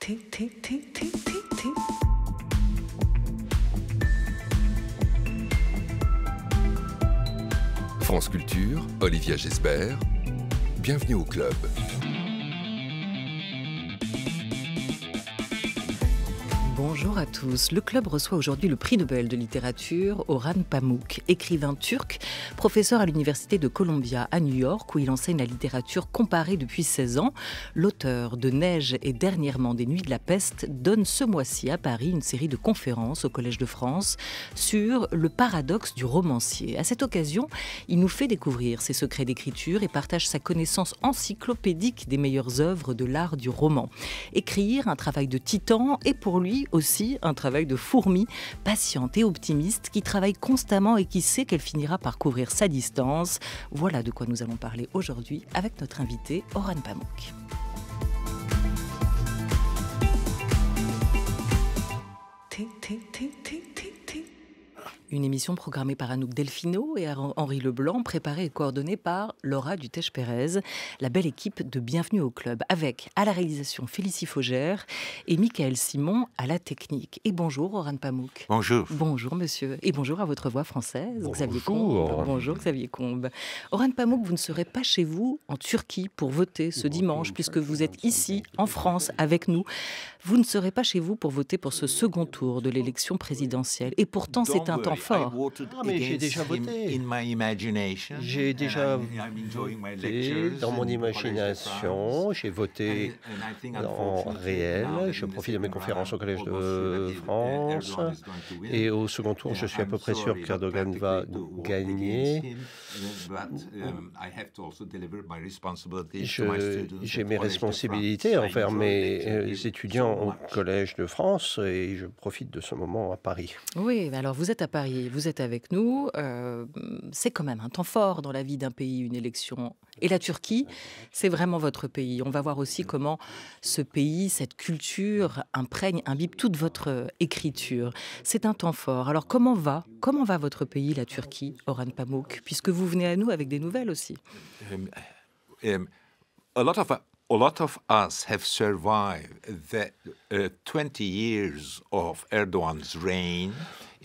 France Culture, Olivia Gesbert, bienvenue au club. Bonjour à tous. Le club reçoit aujourd'hui le prix Nobel de littérature, Orhan Pamuk, écrivain turc, professeur à l'université de Columbia à New York où il enseigne la littérature comparée depuis 16 ans. L'auteur de Neige et dernièrement des Nuits de la Peste donne ce mois-ci à Paris une série de conférences au Collège de France sur le paradoxe du romancier. À cette occasion, il nous fait découvrir ses secrets d'écriture et partage sa connaissance encyclopédique des meilleures œuvres de l'art du roman. Écrire, un travail de titan et pour lui aussi un travail de fourmi, patiente et optimiste, qui travaille constamment et qui sait qu'elle finira par couvrir sa distance. Voilà de quoi nous allons parler aujourd'hui avec notre invité Orhan Pamuk. Une émission programmée par Anouk Delfino et Henri Leblanc, préparée et coordonnée par Laura Dutèche-Pérez, la belle équipe de Bienvenue au Club, avec à la réalisation Félicie Faugère et Michael Simon à la technique. Et bonjour Orhan Pamuk. Bonjour. Bonjour monsieur. Et bonjour à votre voix française, Bonjour. Xavier Combe. Bonjour Xavier Combe. Orhan Pamuk, vous ne serez pas chez vous en Turquie pour voter ce dimanche, puisque vous êtes ici en France avec nous. Vous ne serez pas chez vous pour voter pour ce second tour de l'élection présidentielle. Et pourtant, c'est un temps fort. Mais j'ai déjà voté. J'ai déjà voté dans mon imagination. J'ai voté en réel. Je profite de mes conférences au Collège de France. Et au second tour, je suis à peu près sûr qu'Erdogan va gagner. J'ai mes responsabilités envers mes étudiants au Collège de France et je profite de ce moment à Paris. Oui, alors vous êtes à Paris, vous êtes avec nous. C'est quand même un temps fort dans la vie d'un pays, une élection. Et la Turquie, c'est vraiment votre pays. On va voir aussi comment ce pays, cette culture imbibe toute votre écriture. C'est un temps fort. Alors comment va votre pays, la Turquie, Orhan Pamuk, puisque vous venez à nous avec des nouvelles aussi? A lot of us have survived the 20 years of Erdogan's reign.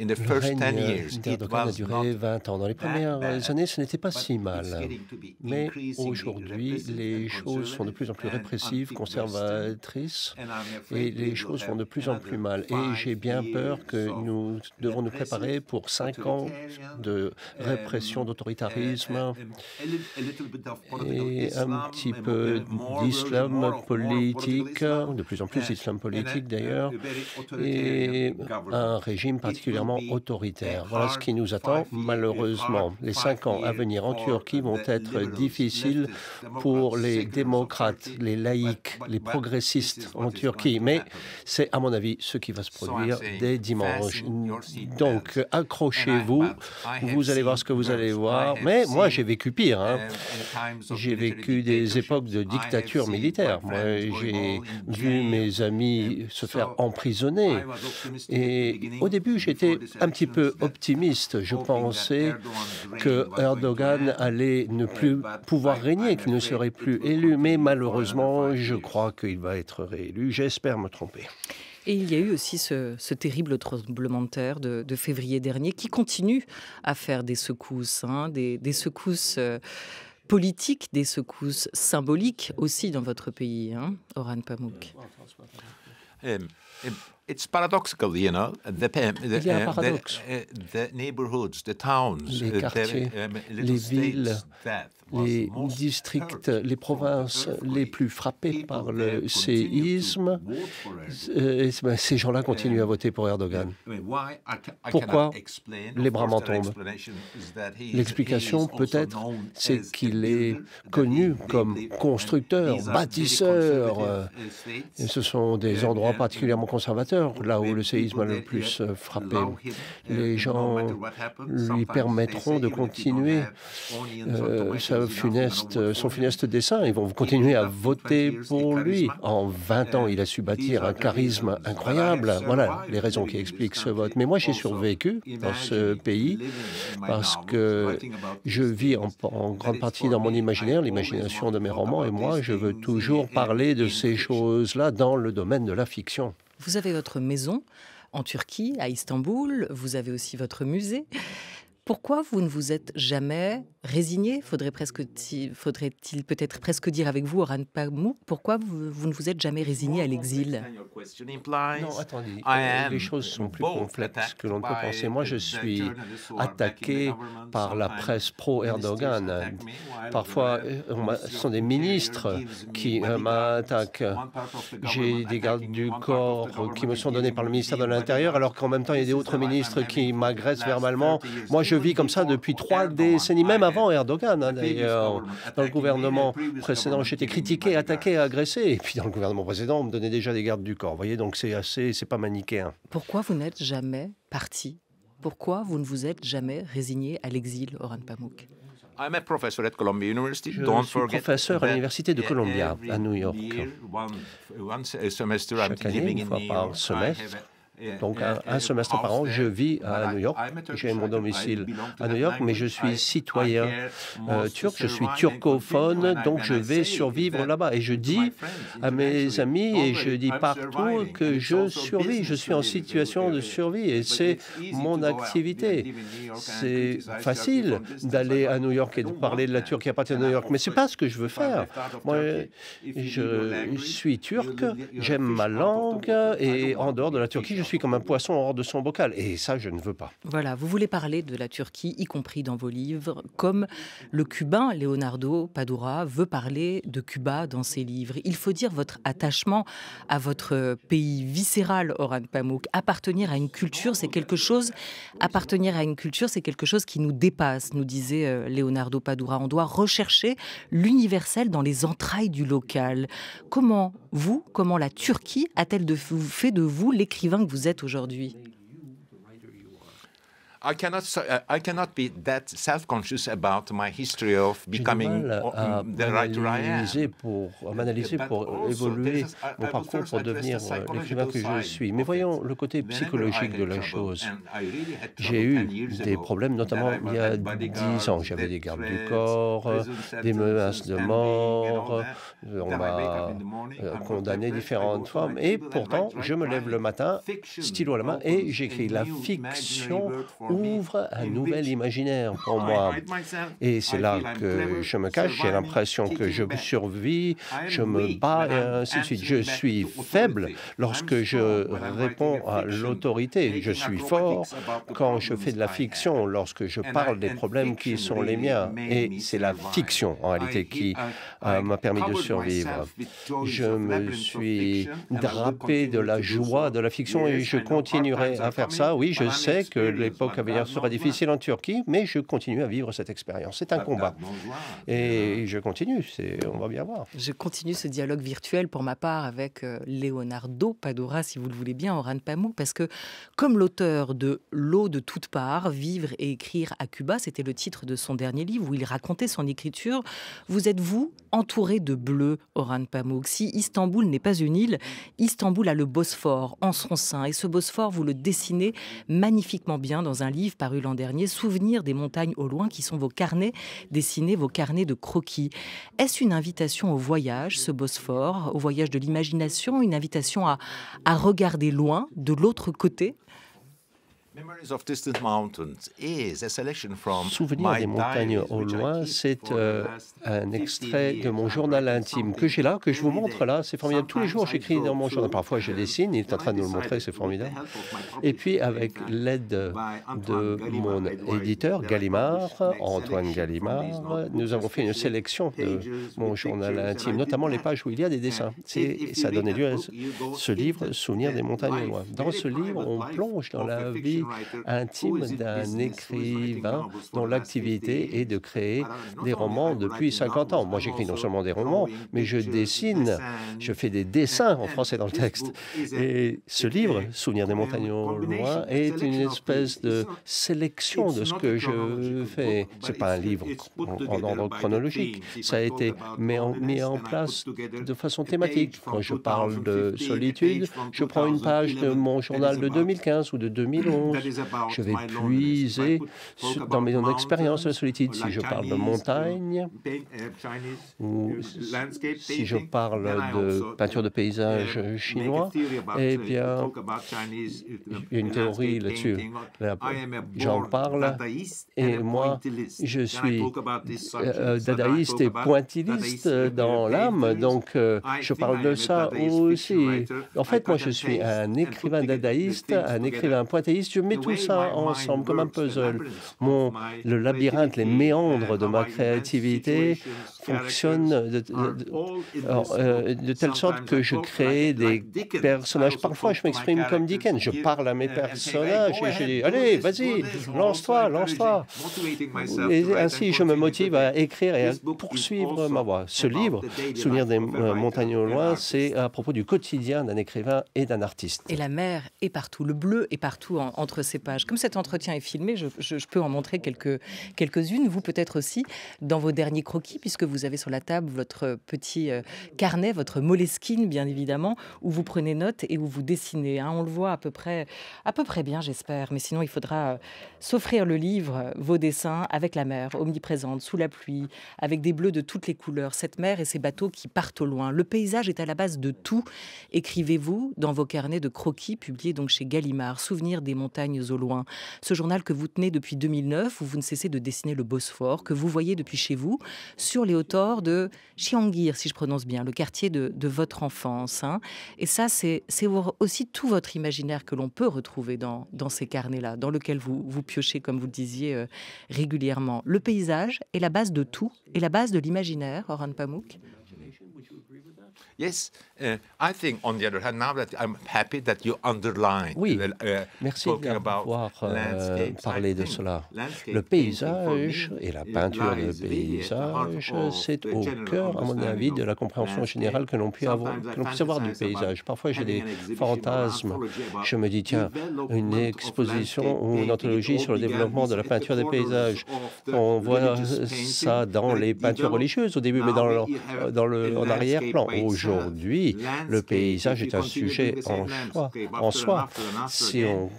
In the first 10 years, d'Erdogan a duré 20 ans. Dans les premières années, ce n'était pas si mal. Mais aujourd'hui, les choses sont de plus en plus répressives, conservatrices, et les choses vont de plus en plus mal. Et j'ai bien peur que nous devons nous préparer pour 5 ans de répression, d'autoritarisme, et un petit peu d'islam politique, de plus en plus d'islam politique d'ailleurs, et un régime particulièrement autoritaire. Voilà ce qui nous attend, malheureusement. Les 5 ans à venir en Turquie vont être difficiles pour les démocrates, les laïcs, les progressistes en Turquie. Mais c'est, à mon avis, ce qui va se produire dès dimanche. Donc, accrochez-vous. Vous allez voir ce que vous allez voir. Mais moi, j'ai vécu pire. J'ai vécu des époques de dictature militaire. Moi, j'ai vu mes amis se faire emprisonner. Et au début, j'étais un petit peu optimiste. Je pensais que Erdogan allait ne plus pouvoir régner, qu'il ne serait plus élu. Mais malheureusement, je crois qu'il va être réélu. J'espère me tromper. Et il y a eu aussi ce terrible tremblement de terre de février dernier qui continue à faire des secousses, des secousses politiques, des secousses symboliques aussi dans votre pays, Orhan Pamuk. It's paradoxical, you know. Il y a un paradoxe. The neighborhoods, the towns, les quartiers, les villes, les districts, les provinces les plus frappées par le séisme, ces gens-là continuent à voter pour Erdogan. Pourquoi les bras m'en tombent? L'explication, peut-être, c'est qu'il est connu comme constructeur, bâtisseur. Et ce sont des endroits particulièrement conservateurs, là où le séisme a le plus frappé. Les gens lui permettront de continuer son funeste dessein. Ils vont continuer à voter pour lui. En 20 ans, il a su bâtir un charisme incroyable. Voilà les raisons qui expliquent ce vote. Mais moi, j'ai survécu dans ce pays parce que je vis en grande partie puis dans mon imaginaire, l'imagination de mes romans, et moi, je veux toujours parler de ces choses-là dans le domaine de la fiction. Vous avez votre maison en Turquie, à Istanbul, vous avez aussi votre musée. Pourquoi vous ne vous êtes jamais résigné, faudrait-il peut-être presque dire avec vous, Orhan Pamuk, pourquoi vous ne vous êtes jamais résigné à l'exil? Non, attendez, les choses sont plus complexes que l'on ne peut penser. Moi, je suis attaqué par la presse pro-Erdogan. Parfois, ce sont des ministres qui m'attaquent. J'ai des gardes du corps qui me sont donnés par le ministère de l'Intérieur, alors qu'en même temps, il y a d'autres ministres qui m'agressent verbalement. Moi, je vis comme ça depuis 3 décennies, même avant Erdogan, d'ailleurs. Dans le gouvernement précédent, j'étais critiqué, attaqué, agressé. Et puis dans le gouvernement précédent, on me donnait déjà des gardes du corps. Vous voyez, donc c'est pas manichéen. Pourquoi vous n'êtes jamais parti? Pourquoi vous ne vous êtes jamais résigné à l'exil, Orhan Pamuk? Je suis professeur à l'université de Columbia, à New York. Chaque année, une fois par semestre, donc un semestre par an, je vis à New York. J'ai mon domicile à New York, mais je suis citoyen turc, je suis turcophone, donc je vais survivre là-bas. Et je dis à mes amis, et je dis partout que je survis, je suis en situation de survie, et c'est mon activité. C'est facile d'aller à New York et de parler de la Turquie à partir de New York, mais c'est pas ce que je veux faire. Moi, je suis turc, j'aime ma langue, et en dehors de la Turquie, je suis comme un poisson hors de son bocal. Et ça, je ne veux pas. Voilà, vous voulez parler de la Turquie, y compris dans vos livres, comme le Cubain Leonardo Padura veut parler de Cuba dans ses livres. Il faut dire votre attachement à votre pays viscéral, Orhan Pamuk. Appartenir à une culture, c'est quelque chose qui nous dépasse, nous disait Leonardo Padura. On doit rechercher l'universel dans les entrailles du local. Comment la Turquie a-t-elle fait de vous l'écrivain que vous êtes aujourd'hui? I cannot be that self-conscious about my history of becoming the writer I am. M'analyser pour évoluer mon parcours pour devenir l'écrivain que je suis. Mais voyons le côté psychologique de la chose. J'ai eu des problèmes, notamment il y a 10 ans. J'avais des gardes du corps, des menaces de mort, on m'a condamné différentes formes. Et pourtant, je me lève le matin, stylo à la main, et j'écris. La fiction ouvre un nouvel imaginaire pour moi. Et c'est là que je me cache, j'ai l'impression que je survis, je me bats et ainsi de suite. Je suis faible lorsque je réponds à l'autorité. Je suis fort quand je fais de la fiction, lorsque je parle des problèmes qui sont les miens. Et c'est la fiction, en réalité, qui m'a permis de survivre. Je me suis drapé de la joie de la fiction et je continuerai à faire ça. Oui, je sais que l'époque à venir sera difficile en Turquie, mais je continue à vivre cette expérience. C'est un combat. Et je continue, on va bien voir. Je continue ce dialogue virtuel pour ma part avec Leonardo Padura, si vous le voulez bien, Orhan Pamuk, parce que comme l'auteur de L'eau de toutes parts, vivre et écrire à Cuba, c'était le titre de son dernier livre où il racontait son écriture, vous êtes, vous, entouré de bleu, Orhan Pamuk. Si Istanbul n'est pas une île, Istanbul a le Bosphore en son sein. Et ce Bosphore, vous le dessinez magnifiquement bien dans un livre paru l'an dernier, Souvenirs des montagnes au loin, qui sont vos carnets dessinés, vos carnets de croquis. Est-ce une invitation au voyage, ce Bosphore, au voyage de l'imagination, une invitation à regarder loin, de l'autre côté? Souvenir des montagnes au loin, c'est un extrait de mon journal intime que j'ai là, que je vous montre là. C'est formidable. Tous les jours, j'écris dans mon journal. Parfois, je dessine. Il est en train de nous le montrer. C'est formidable. Et puis, avec l'aide de mon éditeur, Gallimard, Antoine Gallimard, nous avons fait une sélection de mon journal intime, notamment les pages où il y a des dessins. Ça a donné lieu à ce livre, Souvenirs des montagnes au loin. Dans ce livre, on plonge dans la vie intime d'un écrivain dont l'activité est de créer des romans depuis 50 ans. Moi, j'écris non seulement des romans, mais je dessine, je fais des dessins en français dans le texte. Et ce livre, Souvenirs des montagnes au loin, est une espèce de sélection de ce que je fais. Ce n'est pas un livre en ordre chronologique. Ça a été mis en place de façon thématique. Quand je parle de solitude, je prends une page de mon journal de 2015 ou de 2011 réponse. Je vais puiser dans mes expériences de solitude. Si je parle de montagne, ou si je parle de peinture de paysage chinois, eh bien, il y a une théorie là-dessus. J'en parle, et moi, je suis dadaïste et pointilliste dans l'âme, donc je parle de ça aussi. En fait, moi, je suis un écrivain dadaïste, un écrivain pointilliste, je mets tout ça ensemble comme un puzzle. Le labyrinthe, les méandres de ma créativité fonctionnent de telle sorte que je crée des personnages. Parfois, je m'exprime comme Dickens. Je parle à mes personnages et je dis « Allez, vas-y, lance-toi, lance-toi ». Et ainsi, je me motive à écrire et à poursuivre ma voie. Ce livre, Souvenirs des montagnes au loin, c'est à propos du quotidien d'un écrivain et d'un artiste. Et la mer est partout, le bleu est partout entre ces pages. Comme cet entretien est filmé, je peux en montrer quelques-unes. Vous peut-être aussi dans vos derniers croquis, puisque vous avez sur la table votre petit carnet, votre Moleskine bien évidemment, où vous prenez note et où vous dessinez. Hein. On le voit à peu près bien, j'espère. Mais sinon, il faudra s'offrir le livre, vos dessins avec la mer omniprésente, sous la pluie, avec des bleus de toutes les couleurs. Cette mer et ces bateaux qui partent au loin. Le paysage est à la base de tout. Écrivez-vous dans vos carnets de croquis, publiés donc chez Gallimard, Souvenirs des montagnes au loin. Ce journal que vous tenez depuis 2009, où vous ne cessez de dessiner le Bosphore, que vous voyez depuis chez vous, sur les hauteurs de Chiangir, si je prononce bien, le quartier de votre enfance. Hein. Et ça, c'est aussi tout votre imaginaire que l'on peut retrouver dans ces carnets-là, dans lequel vous piochez, comme vous le disiez, régulièrement. Le paysage est la base de tout, et la base de l'imaginaire, Orhan Pamuk. Yes, I think, on the other hand, now that I'm happy that you underline. Oui, merci d'avoir parlé de cela. Le paysage et la peinture de paysage, c'est au cœur, à mon avis, de la compréhension générale que l'on puisse avoir du paysage. Parfois, j'ai des fantasmes. Je me dis, tiens, une exposition ou une anthologie sur le développement de la peinture des paysages. On voit ça dans les peintures religieuses au début, mais en arrière-plan. Aujourd'hui, le paysage est un sujet en soi. Si on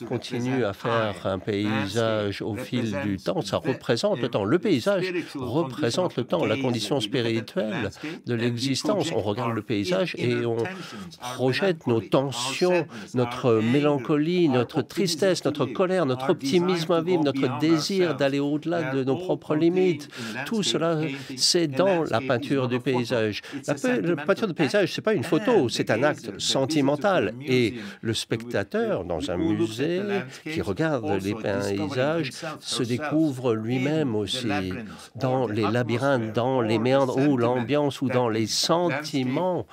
continue à faire un paysage au fil du temps, ça représente le temps. Le paysage représente le temps, la condition spirituelle de l'existence. On regarde le paysage et on projette nos tensions, notre mélancolie, notre tristesse, notre colère, notre optimisme à vivre, notre désir d'aller au-delà de nos propres limites. Tout cela, c'est dans la peinture du paysage. La peinture du paysage, ce n'est pas une photo, c'est un acte sentimental. Et le spectateur, dans un musée, qui regarde les paysages, se découvre lui-même aussi dans les labyrinthes, dans les méandres, ou l'ambiance, ou dans les sentiments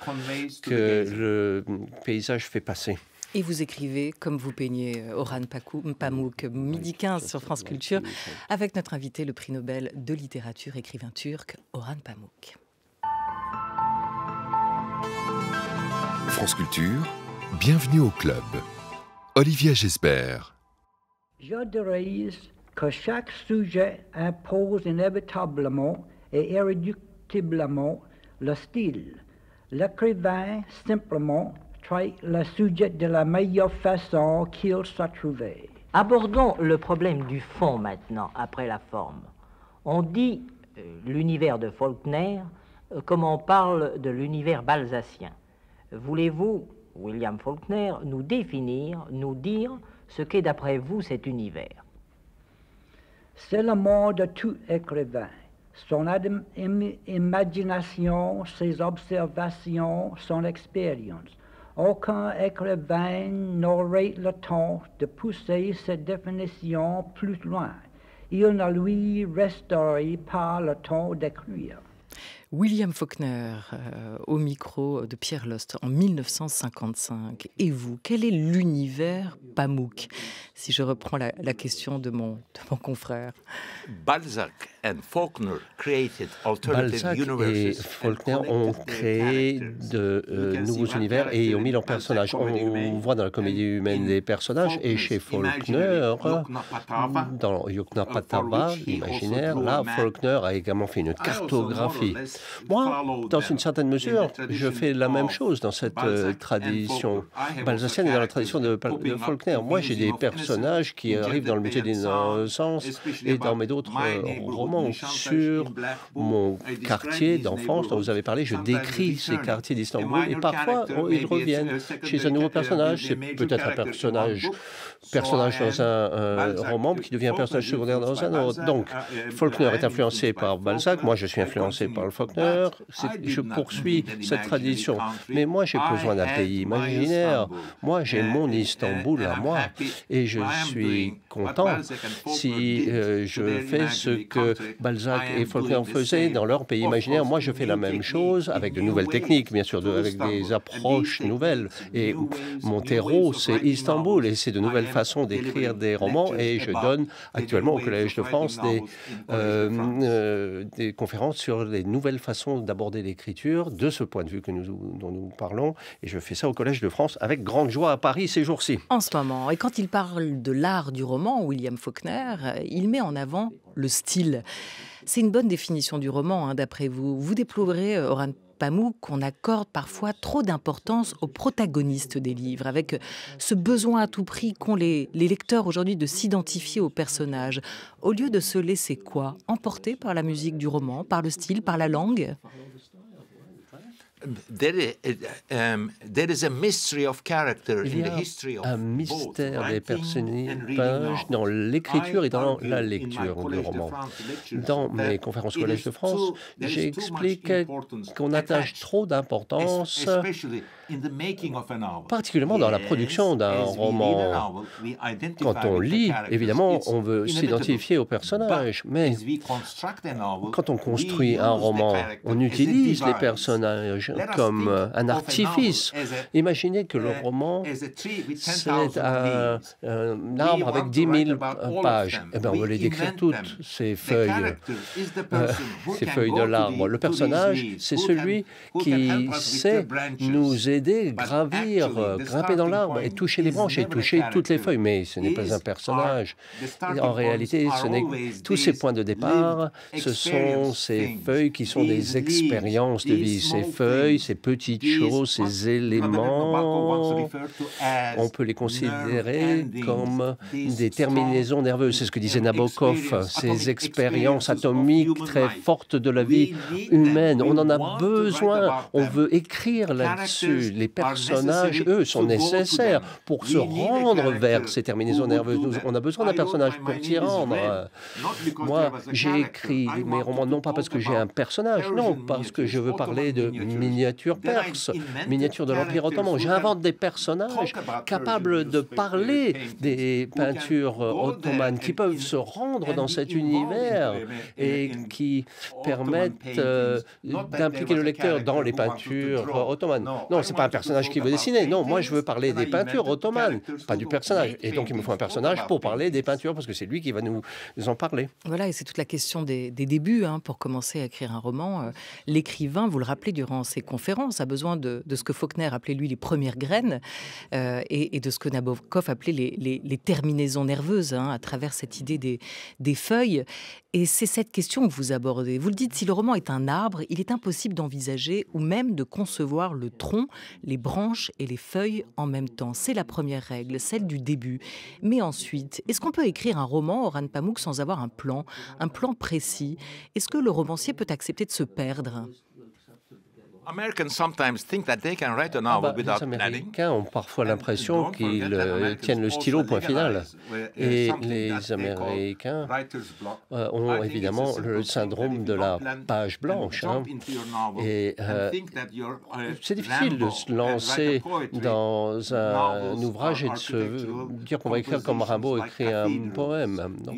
que le paysage fait passer. Et vous écrivez comme vous peignez, Orhan Pamuk, midi 15 sur France Culture, avec notre invité, le prix Nobel de littérature, écrivain turc, Orhan Pamuk. France Culture, bienvenue au club. Olivia Gesbert. J'autorise que chaque sujet impose inévitablement et irréductiblement le style. L'écrivain simplement traite le sujet de la meilleure façon qu'il soit trouvé. Abordons le problème du fond maintenant, après la forme. On dit l'univers de Faulkner comme on parle de l'univers balzacien. Voulez-vous, William Faulkner, nous définir, nous dire ce qu'est d'après vous cet univers? C'est le monde de tout écrivain. Son imagination, ses observations, son expérience. Aucun écrivain n'aurait le temps de pousser cette définition plus loin. Il ne lui resterait pas le temps d'écrire. William Faulkner, au micro de Pierre Lost en 1955. Et vous, quel est l'univers Pamuk? Si je reprends la question de mon confrère. Balzac et Faulkner ont créé de nouveaux univers et ont mis leurs personnages. On voit dans la comédie humaine des personnages, et chez Faulkner, dans Yuknapatawpha, l'imaginaire, là, Faulkner a également fait une cartographie Moi, dans une certaine mesure, je fais la même chose dans cette tradition balzacienne et dans la tradition de Faulkner. Moi, j'ai des personnages qui arrivent dans le musée des Innocents et dans mes d'autres romans sur mon quartier d'enfance dont vous avez parlé. Je décris ces quartiers d'Istanbul et parfois ils reviennent chez un nouveau personnage. C'est peut-être un personnage dans un roman qui devient un personnage secondaire dans un autre. Donc, Faulkner est influencé par Balzac, moi je suis influencé par le Faulkner, je poursuis cette tradition. Mais moi j'ai besoin d'un pays imaginaire, moi j'ai mon Istanbul à moi, et je suis content si je fais ce que Balzac et Faulkner faisaient dans leur pays imaginaire. Moi je fais la même chose avec de nouvelles techniques, bien sûr, avec des approches nouvelles. Et mon terreau, c'est Istanbul, et c'est de nouvelles façons d'écrire des romans, et je donne actuellement au Collège de France des conférences sur les nouvelles façons d'aborder l'écriture de ce point de vue dont nous parlons, et je fais ça au Collège de France avec grande joie à Paris ces jours-ci. En ce moment, et quand il parle de l'art du roman, William Faulkner, il met en avant le style. C'est une bonne définition du roman, hein, d'après vous. Vous déplorez, Orhan Pamuk, qu'on accorde parfois trop d'importance aux protagonistes des livres, avec ce besoin à tout prix qu'ont les lecteurs aujourd'hui de s'identifier aux personnages, au lieu de se laisser emporter par la musique du roman, par le style, par la langue. There is a mystery of character Il y in a the history of un mystère des personnages dans l'écriture et dans la lecture du roman. Dans mes conférences au Collège de France, j'explique qu'on attache trop d'importance, particulièrement dans la production d'un roman. Quand on lit, évidemment, on veut s'identifier au personnage, mais quand on construit un roman, on utilise les personnages comme un artifice. Imaginez que le roman, c'est un arbre avec 10 000 pages. Eh bien, on va les décrire toutes, ces feuilles de l'arbre. Le personnage, c'est celui qui sait nous aider, grimper dans l'arbre et toucher les branches et toucher toutes les feuilles. Mais ce n'est pas un personnage. En réalité, tous ces points de départ, ce sont ces feuilles qui sont des expériences de vie. Ces feuilles, ces petites choses, ces éléments, on peut les considérer comme des terminaisons nerveuses. C'est ce que disait Nabokov, ces expériences atomiques très fortes de la vie humaine. On en a besoin, on veut écrire là-dessus. Les personnages, eux, sont nécessaires pour se rendre vers ces terminaisons nerveuses. On a besoin d'un personnage pour s'y rendre. Moi, j'ai écrit mes romans non pas parce que j'ai un personnage, non, parce que je veux parler de miniatures perses, miniatures de l'Empire ottoman. J'invente des personnages capables de parler des peintures ottomanes, qui peuvent se rendre dans cet univers et qui permettent d'impliquer le lecteur dans les peintures ottomanes. Non, ce n'est pas un personnage qui veut dessiner. Non, moi, je veux parler des peintures ottomanes, pas du personnage. Et donc, il me faut un personnage pour parler des peintures, parce que c'est lui qui va nous en parler. Voilà, et c'est toute la question des débuts, hein, pour commencer à écrire un roman. L'écrivain, vous le rappelez durant ses conférences, a besoin de ce que Faulkner appelait, lui, les premières graines, et de ce que Nabokov appelait les terminaisons nerveuses, hein, à travers cette idée des feuilles. Et c'est cette question que vous abordez. Vous le dites, si le roman est un arbre, il est impossible d'envisager ou même de concevoir le tronc, les branches et les feuilles en même temps. C'est la première règle, celle du début. Mais ensuite, est-ce qu'on peut écrire un roman, Orhan Pamuk, sans avoir un plan précis? Est-ce que le romancier peut accepter de se perdre? Les Américains ont parfois l'impression qu'ils tiennent le stylo au point final. Et les Américains ont évidemment le syndrome de la page blanche. Hein. Et c'est difficile de se lancer dans un ouvrage et de se dire qu'on va écrire comme Rimbaud écrit un poème. Non.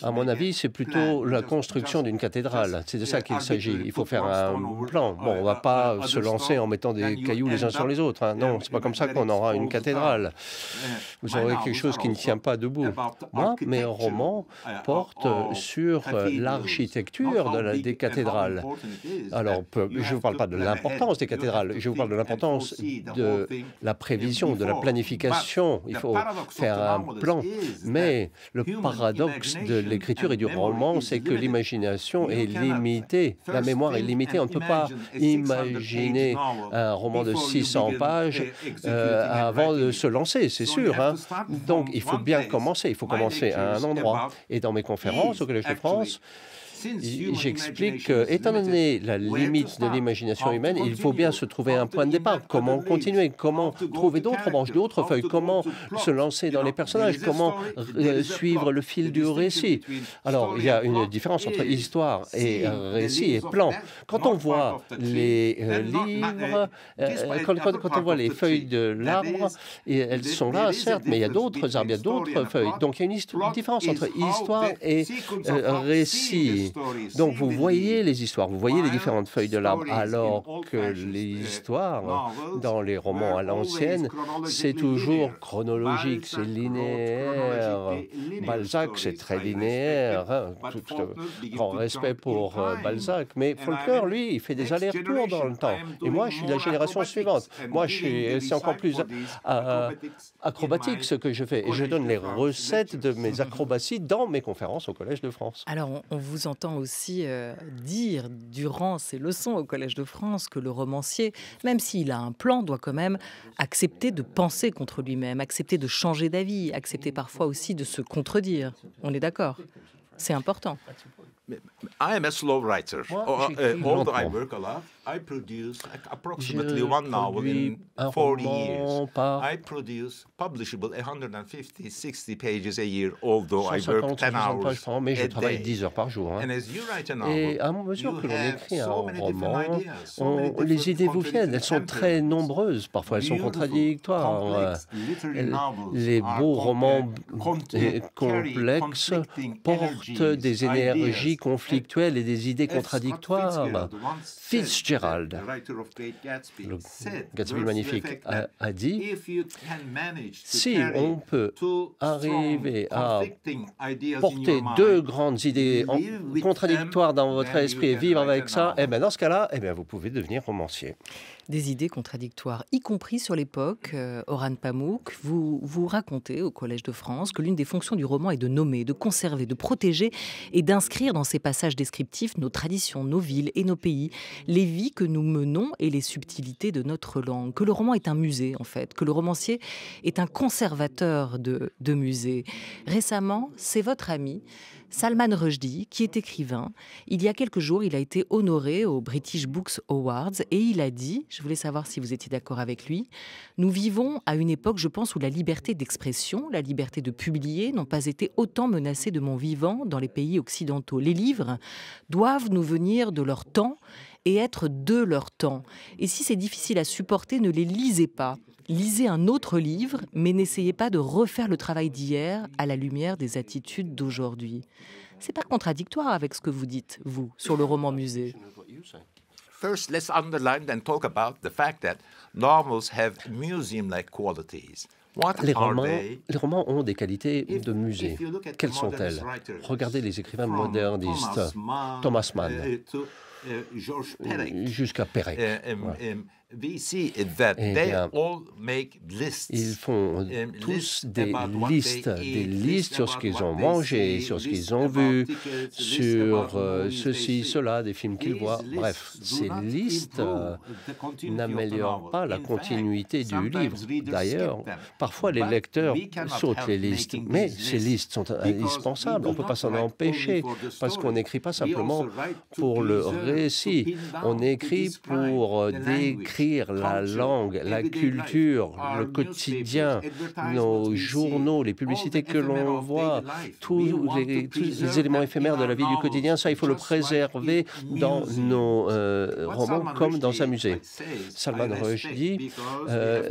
À mon avis, c'est plutôt la construction d'une cathédrale. C'est de ça qu'il s'agit. Il faut faire un plan. Bon, on ne va pas pas se lancer en mettant des cailloux les uns sur les autres. Hein. Non, c'est pas comme ça qu'on aura une cathédrale. Vous aurez quelque chose qui ne tient pas debout. Moi, mes romans portent sur l'architecture des cathédrales. Alors, je ne vous parle pas de l'importance des cathédrales, je vous parle de l'importance de la prévision, de la planification. Il faut faire un plan. Mais le paradoxe de l'écriture et du roman, c'est que l'imagination est limitée. La mémoire est limitée. On ne peut pas imaginer un roman de 600 pages avant de se lancer, c'est sûr. Hein. Donc, il faut bien commencer. Il faut commencer à un endroit. Et dans mes conférences au Collège de France, j'explique qu'étant donné la limite de l'imagination humaine, il faut bien se trouver un point de départ. Comment continuer? Comment trouver d'autres branches, d'autres feuilles? Comment se lancer dans les personnages? Comment suivre le fil du récit? Alors, il y a une différence entre histoire et récit et plan. Quand on voit les livres, quand on voit les feuilles de l'arbre, elles sont là, certes, mais il y a d'autres arbres, il y a d'autres feuilles. Donc, il y a une différence entre histoire et récit. Donc, vous voyez les histoires, vous voyez les différentes feuilles de l'arbre, alors que l'histoire, dans les romans à l'ancienne, c'est toujours chronologique, c'est linéaire. Balzac, c'est très linéaire, hein, tout grand respect pour Balzac, mais Faulkner, lui, il fait des allers-retours dans le temps. Et moi, je suis de la génération suivante. Moi, c'est encore plus acrobatique ce que je fais. Et je donne les recettes de mes acrobaties dans mes conférences au Collège de France. Alors, on vous entend aussi dire durant ses leçons au Collège de France que le romancier, même s'il a un plan, doit quand même accepter de penser contre lui-même, accepter de changer d'avis, accepter parfois aussi de se contredire. On est d'accord? C'est important. I am a slow writer. Although I work a lot, I produce approximately one novel in 4 years. I produce publishable 150, 60 pages a year, although I work 10 hours par an, mais je travaille 10 heures par jour. Hein. Et à mesure que l'on écrit un roman, les idées vous viennent. Elles sont très nombreuses. Parfois, elles sont contradictoires. Les beaux romans complexes portent des énergies conflictuelles et des idées contradictoires. Fitzgerald, le Gatsby magnifique, a dit « Si on peut arriver à porter deux grandes idées contradictoires dans votre esprit et vivre avec ça, eh bien dans ce cas-là, eh bien vous pouvez devenir romancier. » Des idées contradictoires, y compris sur l'époque. Orhan Pamuk, vous racontez au Collège de France que l'une des fonctions du roman est de nommer, de conserver, de protéger et d'inscrire dans ses passages descriptifs nos traditions, nos villes et nos pays, les vies que nous menons et les subtilités de notre langue. Que le roman est un musée, en fait, que le romancier est un conservateur de musées. Récemment, c'est votre ami Salman Rushdie, qui est écrivain. Il y a quelques jours, il a été honoré aux British Books Awards et il a dit, je voulais savoir si vous étiez d'accord avec lui, « Nous vivons à une époque, je pense, où la liberté d'expression, la liberté de publier n'ont pas été autant menacées de mon vivant dans les pays occidentaux. Les livres doivent nous venir de leur temps et être de leur temps. Et si c'est difficile à supporter, ne les lisez pas. Lisez un autre livre, mais n'essayez pas de refaire le travail d'hier à la lumière des attitudes d'aujourd'hui. » C'est pas contradictoire avec ce que vous dites, vous, sur le roman musée. First, let's underline and talk about the fact that novels have museum-like qualities. Les romans ont des qualités de musée. Quelles sont-elles? Regardez les écrivains modernistes, Thomas Mann, jusqu'à Perec. Ils font tous des listes sur ce qu'ils ont mangé, sur ce qu'ils ont vu, sur ceci, cela, des films qu'ils voient. Bref, ces listes n'améliorent pas la continuité du livre. D'ailleurs, parfois les lecteurs sautent les listes, mais ces listes sont indispensables. On ne peut pas s'en empêcher parce qu'on n'écrit pas simplement pour le récit. On écrit pour décrire écrire la langue, la culture, le quotidien, nos journaux, les publicités que l'on voit, tous les éléments éphémères de la vie du quotidien, ça, il faut le préserver dans nos romans comme dans un musée. Salman Rushdie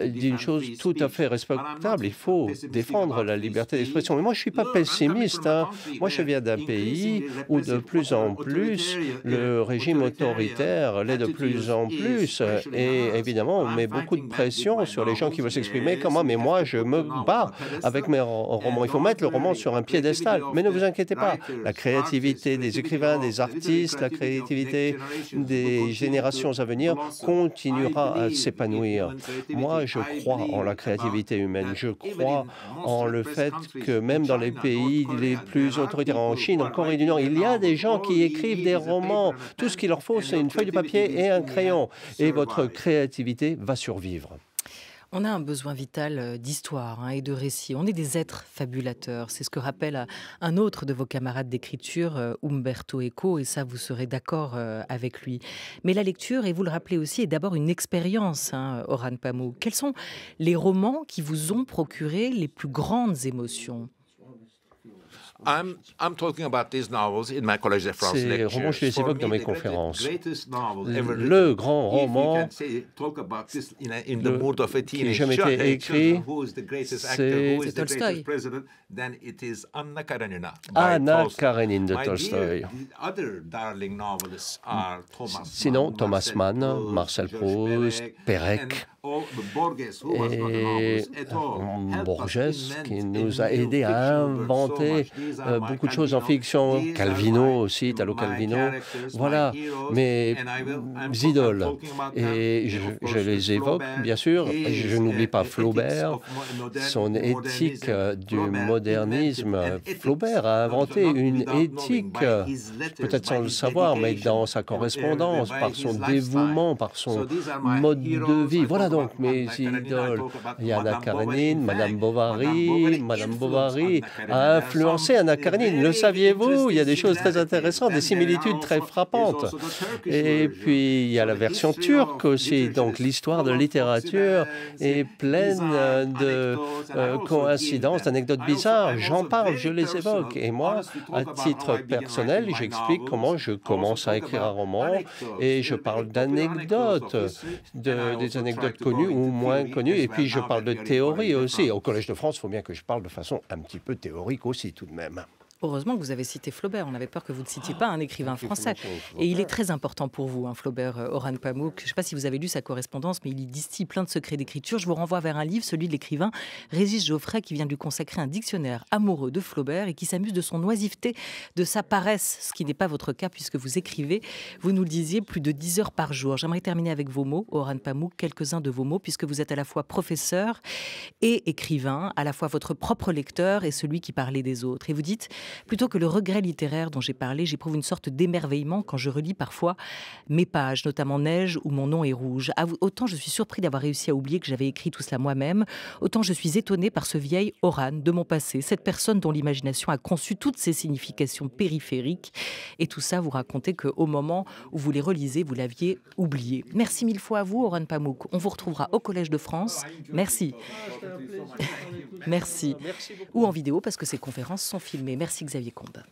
dit une chose tout à fait respectable, il faut défendre la liberté d'expression. Mais moi, je ne suis pas pessimiste. Moi, je viens d'un pays où de plus en plus, le régime autoritaire l'est de plus en plus. Et évidemment, on met beaucoup de pression sur les gens qui veulent s'exprimer. Comment? Mais moi, je me bats avec mes romans. Il faut mettre le roman sur un piédestal. Mais ne vous inquiétez pas. La créativité des écrivains, des artistes, la créativité des générations à venir continuera à s'épanouir. Moi, je crois en la créativité humaine. Je crois en le fait que même dans les pays les plus autoritaires, en Chine, en Corée du Nord, il y a des gens qui écrivent des romans. Tout ce qu'il leur faut, c'est une feuille de papier et un crayon. Et votre créativité va survivre. On a un besoin vital d'histoire et de récit. On est des êtres fabulateurs. C'est ce que rappelle un autre de vos camarades d'écriture, Umberto Eco, et ça, vous serez d'accord avec lui. Mais la lecture, et vous le rappelez aussi, est d'abord une expérience, Orhan Pamuk. Quels sont les romans qui vous ont procuré les plus grandes émotions? I'm talking about these novels in my Collège de France lectures. Ces romans, je les évoque dans mes conférences. Le grand roman qui n'a jamais été écrit, c'est Tolstoï. Anna Karenine de Tolstoï. Sinon, Thomas Mann, Marcel Proust, Perec. Et Borges, qui nous a aidés à inventer beaucoup de choses en fiction. Calvino aussi, Italo Calvino. Voilà, mes idoles. Et je les évoque, bien sûr. Je n'oublie pas Flaubert, son éthique du modernisme. Flaubert a inventé une éthique, peut-être sans le savoir, mais dans sa correspondance, par son dévouement, par son mode de vie. Voilà donc mes idoles. Il y a Anna Karenine, Madame Bovary. Madame Bovary a influencé Anna Karenine. Le saviez-vous? Il y a des choses très intéressantes, des similitudes très frappantes. Et puis, il y a la version turque aussi. Donc, l'histoire de littérature est pleine de coïncidences, d'anecdotes bizarres. J'en parle, je les évoque. Et moi, à titre personnel, j'explique comment je commence à écrire un roman et je parle d'anecdotes, des anecdotes connues ou moins connues. Et puis, je parle de théorie aussi. Au Collège de France, il faut bien que je parle de façon un petit peu théorique aussi, tout de même. Heureusement que vous avez cité Flaubert. On avait peur que vous ne citiez pas un écrivain français. Et il est très important pour vous, Flaubert, Orhan Pamuk. Je ne sais pas si vous avez lu sa correspondance, mais il y distille plein de secrets d'écriture. Je vous renvoie vers un livre, celui de l'écrivain Régis Geoffrey, qui vient de lui consacrer un dictionnaire amoureux de Flaubert et qui s'amuse de son oisiveté, de sa paresse, ce qui n'est pas votre cas puisque vous écrivez, vous nous le disiez, plus de 10 heures par jour. J'aimerais terminer avec vos mots, Orhan Pamuk, quelques-uns de vos mots, puisque vous êtes à la fois professeur et écrivain, à la fois votre propre lecteur et celui qui parlait des autres. Et vous dites: plutôt que le regret littéraire dont j'ai parlé, j'éprouve une sorte d'émerveillement quand je relis parfois mes pages, notamment Neige où mon nom est rouge. Autant je suis surpris d'avoir réussi à oublier que j'avais écrit tout cela moi-même, autant je suis étonné par ce vieil Orhan de mon passé, cette personne dont l'imagination a conçu toutes ces significations périphériques. Et tout ça, vous racontez qu'au moment où vous les relisez, vous l'aviez oublié. Merci mille fois à vous, Orhan Pamuk. On vous retrouvera au Collège de France. Merci. Merci. Ou en vidéo, parce que ces conférences sont filmées. Merci Xavier Combes.